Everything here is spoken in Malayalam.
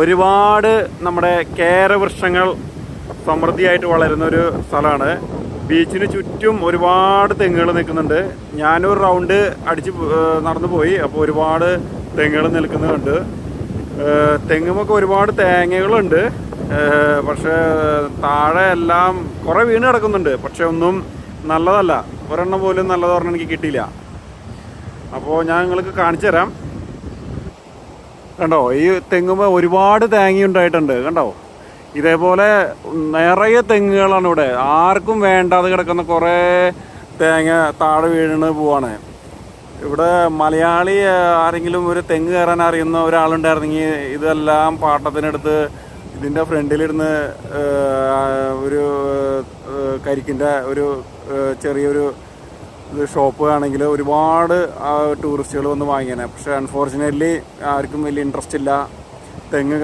ഒരുപാട് നമ്മുടെ കേരവൃക്ഷങ്ങൾ സമൃദ്ധിയായിട്ട് വളരുന്നൊരു സ്ഥലമാണ്. ബീച്ചിന് ചുറ്റും ഒരുപാട് തെങ്ങുകൾ നിൽക്കുന്നുണ്ട്. ഞാനൊരു റൗണ്ട് അടിച്ച് നടന്നു പോയി. അപ്പോൾ ഒരുപാട് തെങ്ങുകൾ നിൽക്കുന്നുണ്ട്. തെങ്ങുമൊക്കെ ഒരുപാട് തേങ്ങകളുണ്ട്. പക്ഷേ താഴെ എല്ലാം കുറേ വീണ് കിടക്കുന്നുണ്ട്. പക്ഷെ ഒന്നും നല്ലതല്ല. ഒരെണ്ണം പോലും നല്ലത് പറഞ്ഞാൽ എനിക്ക് കിട്ടിയില്ല. അപ്പോൾ ഞാൻ നിങ്ങൾക്ക് കാണിച്ചു തരാം. കണ്ടോ, ഈ തെങ്ങുമ്പോൾ ഒരുപാട് തേങ്ങ ഉണ്ടായിട്ടുണ്ട്. കണ്ടോ, ഇതേപോലെ നിറയെ തെങ്ങുകളാണ് ഇവിടെ. ആർക്കും വേണ്ടാതെ കിടക്കുന്ന കുറേ തേങ്ങ താഴെ വീണ് പോവാണ്. ഇവിടെ മലയാളി ആരെങ്കിലും ഒരു തെങ്ങ് കയറാൻ അറിയുന്ന ഒരാളുണ്ടായിരുന്നെങ്കിൽ ഇതെല്ലാം പാട്ടത്തിനെടുത്ത് ഇതിൻ്റെ ഫ്രണ്ടിലിരുന്ന് ഒരു കരിക്കിൻ്റെ ഒരു ചെറിയൊരു ഷോപ്പ് ആണെങ്കിൽ ഒരുപാട് ടൂറിസ്റ്റുകൾ വന്ന് വാങ്ങിയാണ്. പക്ഷേ അൺഫോർച്ചുനേറ്റ്ലി ആർക്കും വലിയ ഇൻട്രസ്റ്റ് ഇല്ല. തെങ്ങ്